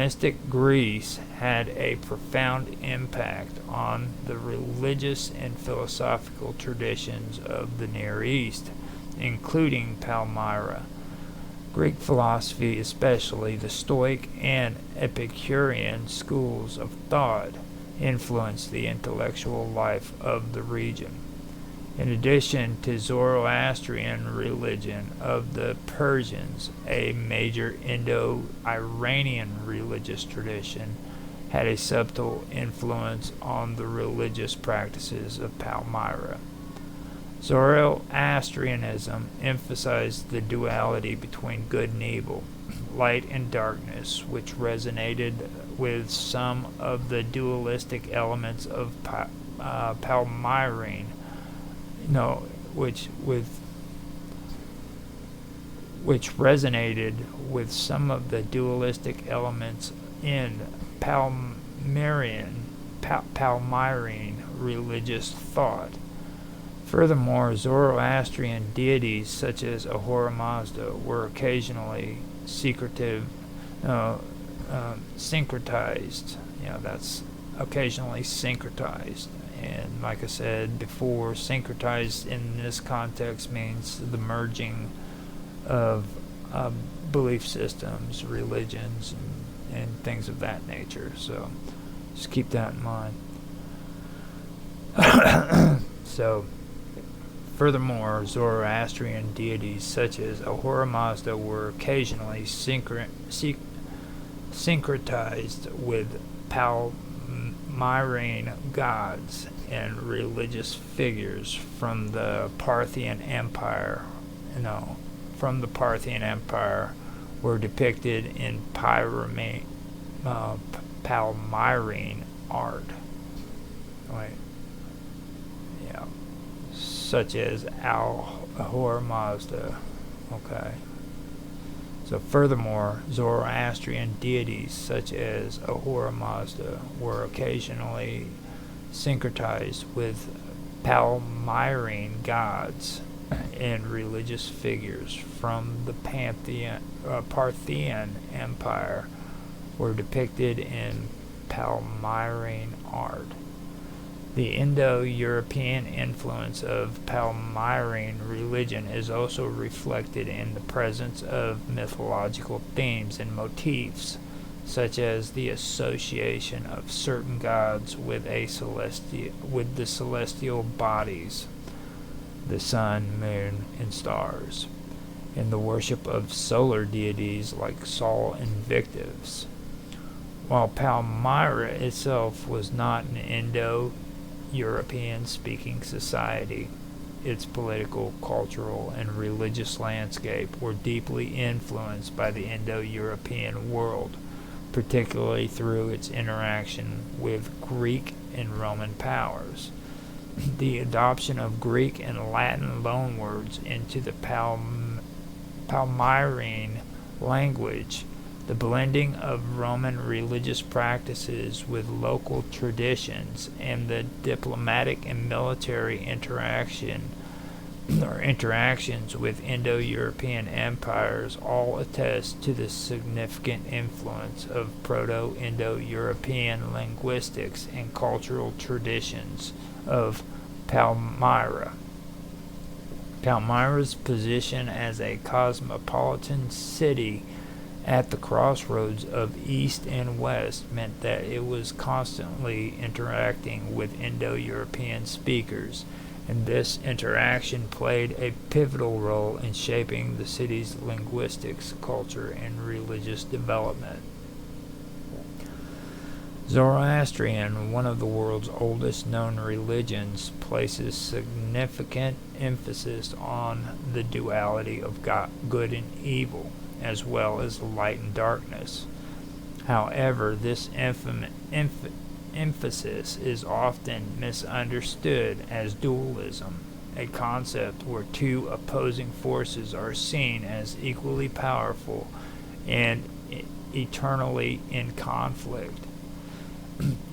Hellenistic Greece had a profound impact on the religious and philosophical traditions of the Near East, including Palmyra. Greek philosophy, especially the Stoic and Epicurean schools of thought, influenced the intellectual life of the region. In addition to Zoroastrian religion of the Persians, a major Indo-Iranian religious tradition had a subtle influence on the religious practices of Palmyra. Zoroastrianism emphasized the duality between good and evil, light and darkness, which resonated with some of the dualistic elements of Palmyrene, which resonated with some of the dualistic elements in Palmyrene religious thought. Furthermore, Zoroastrian deities such as Ahura Mazda were occasionally syncretized. That's occasionally syncretized. And like I said before, syncretized in this context means the merging of belief systems, religions, and things of that nature. So just keep that in mind. So, furthermore, Zoroastrian deities such as Ahura Mazda were occasionally syncretized with Palmyrene gods and religious figures from the Parthian Empire. Were depicted in Palmyrene art. Such as Ahura Mazda. Okay. So furthermore, Zoroastrian deities such as Ahura Mazda were occasionally syncretized with Palmyrene gods and religious figures from the Parthian Empire were depicted in Palmyrene art. The Indo-European influence of Palmyrene religion is also reflected in the presence of mythological themes and motifs, such as the association of certain gods with the celestial bodies, the sun, moon, and stars, and the worship of solar deities like Sol Invictus. While Palmyra itself was not an Indo-European speaking society, its political, cultural, and religious landscape were deeply influenced by the Indo-European world, particularly through its interaction with Greek and Roman powers. The adoption of Greek and Latin loanwords into the Palmyrene language, the blending of Roman religious practices with local traditions, and the diplomatic and military interactions with Indo-European empires all attest to the significant influence of Proto-Indo-European linguistics and cultural traditions of Palmyra. Palmyra's position as a cosmopolitan city at the crossroads of East and West meant that it was constantly interacting with Indo-European speakers, and this interaction played a pivotal role in shaping the city's linguistics, culture, and religious development. Zoroastrian, one of the world's oldest known religions, places significant emphasis on the duality of good and evil, as well as light and darkness. However, this emphasis is often misunderstood as dualism, a concept where two opposing forces are seen as equally powerful and eternally in conflict.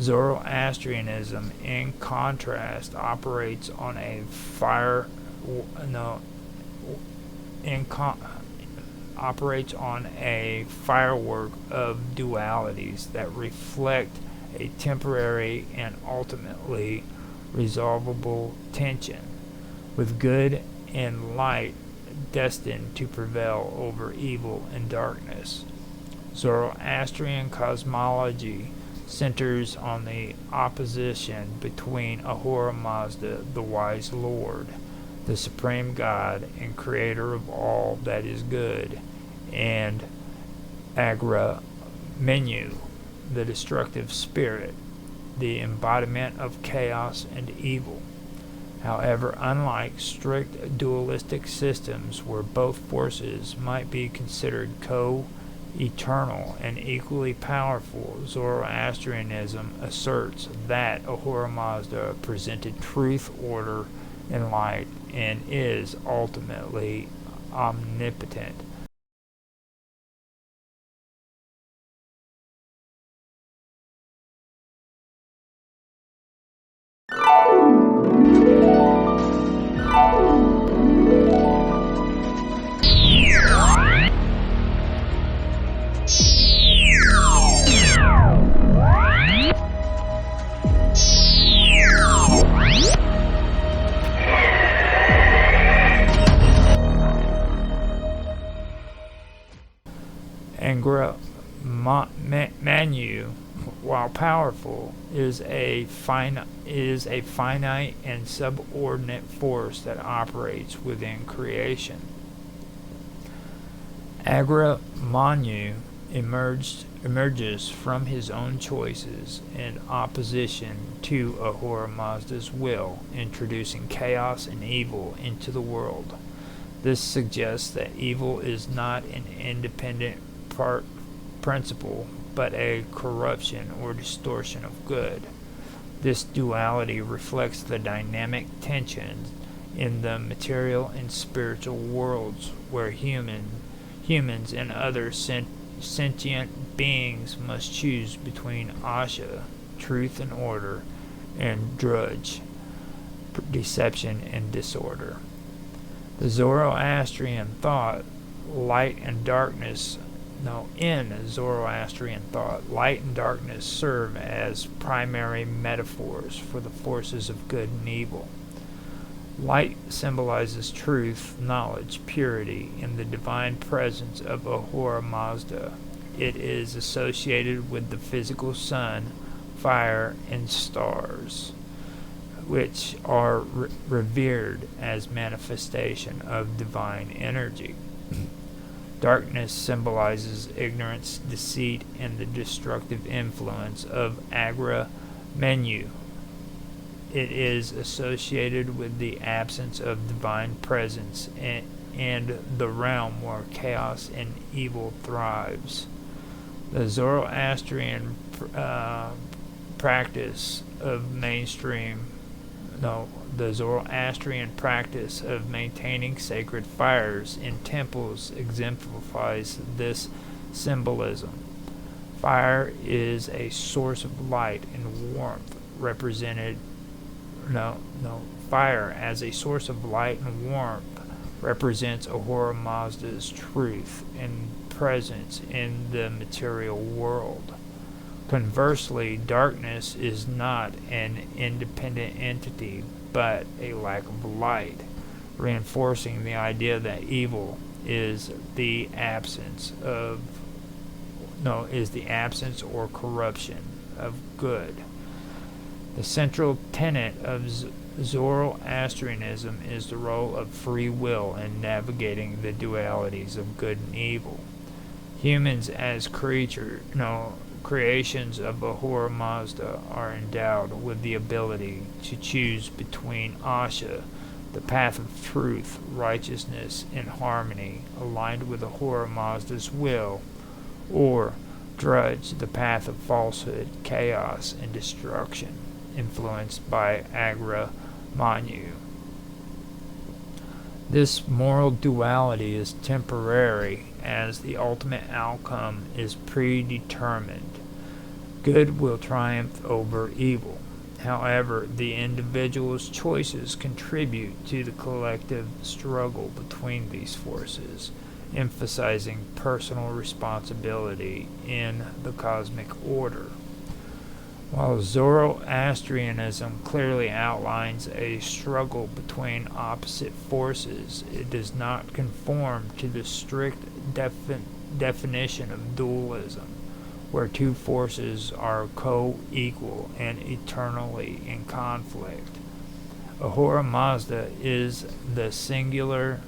Zoroastrianism, in contrast, operates on a operates on a firework of dualities that reflect a temporary and ultimately resolvable tension, with good and light destined to prevail over evil and darkness. Zoroastrian cosmology centers on the opposition between Ahura Mazda, the wise Lord, the supreme God and creator of all that is good, and Agra Menu, the destructive spirit, the embodiment of chaos and evil. However, unlike strict dualistic systems where both forces might be considered co-eternal and equally powerful, Zoroastrianism asserts that Ahura Mazda presented truth, order, and light, and is ultimately omnipotent. Angra Manu, while powerful, is a finite and subordinate force that operates within creation. Agra Manu emerges from his own choices in opposition to Ahura Mazda's will, introducing chaos and evil into the world. This suggests that evil is not an independent principle, but a corruption or distortion of good. This duality reflects the dynamic tensions in the material and spiritual worlds where humans and other sentient beings must choose between Asha, truth and order, and Drudge, deception and disorder. The Zoroastrian thought, light and darkness in Zoroastrian thought, light and darkness serve as primary metaphors for the forces of good and evil. Light symbolizes truth, knowledge, purity, and the divine presence of Ahura Mazda. It is associated with the physical sun, fire, and stars, which are revered as manifestation of divine energy. Darkness symbolizes ignorance, deceit, and the destructive influence of Agra Menu. It is associated with the absence of divine presence and the realm where chaos and evil thrives. The Zoroastrian practice of maintaining sacred fires in temples exemplifies this symbolism. Fire is a source of light and warmth Fire as a source of light and warmth represents Ahura Mazda's truth and presence in the material world. Conversely, darkness is not an independent entity, but a lack of light, reinforcing the idea that evil is the absence or corruption of good. The central tenet of Zoroastrianism is the role of free will in navigating the dualities of good and evil. Humans as creations of Ahura Mazda are endowed with the ability to choose between Asha, the path of truth, righteousness, and harmony, aligned with Ahura Mazda's will, or Drudge, the path of falsehood, chaos, and destruction, influenced by Agra Manu. This moral duality is temporary, as the ultimate outcome is predetermined. Good will triumph over evil. However, the individual's choices contribute to the collective struggle between these forces, emphasizing personal responsibility in the cosmic order. While Zoroastrianism clearly outlines a struggle between opposite forces, it does not conform to the strict definition of dualism, where two forces are co-equal and eternally in conflict. Ahura Mazda is the singular,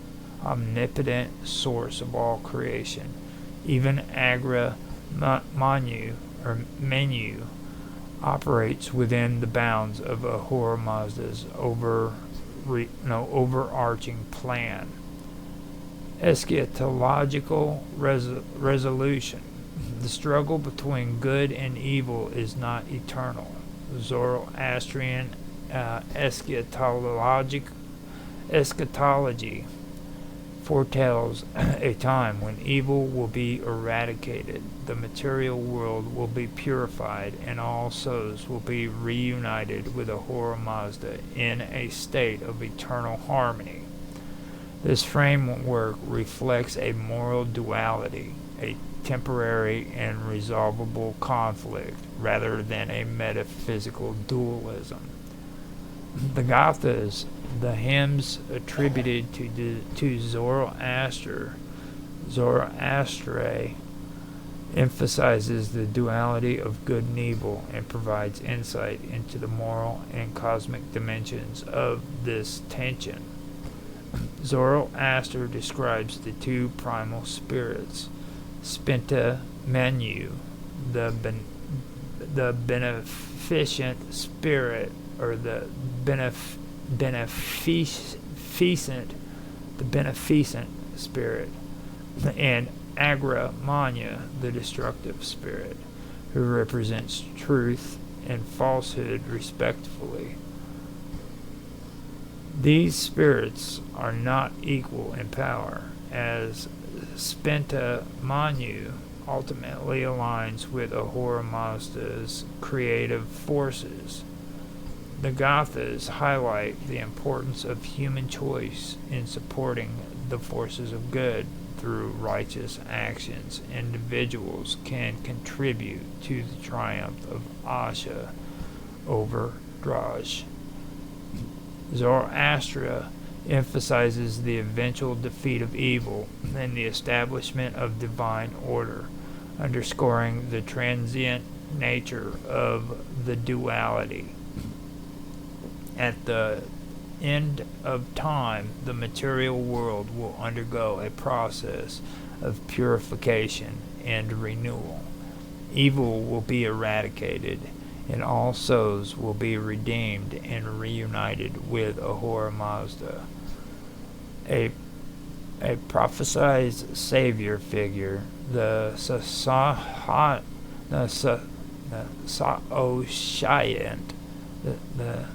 omnipotent source of all creation. Even Agra Menu operates within the bounds of Ahura Mazda's overarching plan. Eschatological resolution. The struggle between good and evil is not eternal. Zoroastrian eschatology foretells a time when evil will be eradicated, the material world will be purified, and all souls will be reunited with Ahura Mazda in a state of eternal harmony. This framework reflects a moral duality, a temporary and resolvable conflict, rather than a metaphysical dualism. The Gathas, the hymns attributed to Zoroaster, emphasizes the duality of good and evil and provides insight into the moral and cosmic dimensions of this tension. Zoroaster describes the two primal spirits, Spinta Manu, the beneficent spirit, or the beneficent spirit, and Agra Manya, the destructive spirit, who represents truth and falsehood respectively. These spirits are not equal in power, as Spinta Manu ultimately aligns with Ahura Mazda's creative forces. The Gathas highlight the importance of human choice in supporting the forces of good. Through righteous actions, individuals can contribute to the triumph of Asha over Draj. Zoroaster emphasizes the eventual defeat of evil and the establishment of divine order, underscoring the transient nature of the duality. At the end of time, the material world will undergo a process of purification and renewal. Evil will be eradicated, and all souls will be redeemed and reunited with Ahura Mazda. A prophesied savior figure, the Saoshyant, the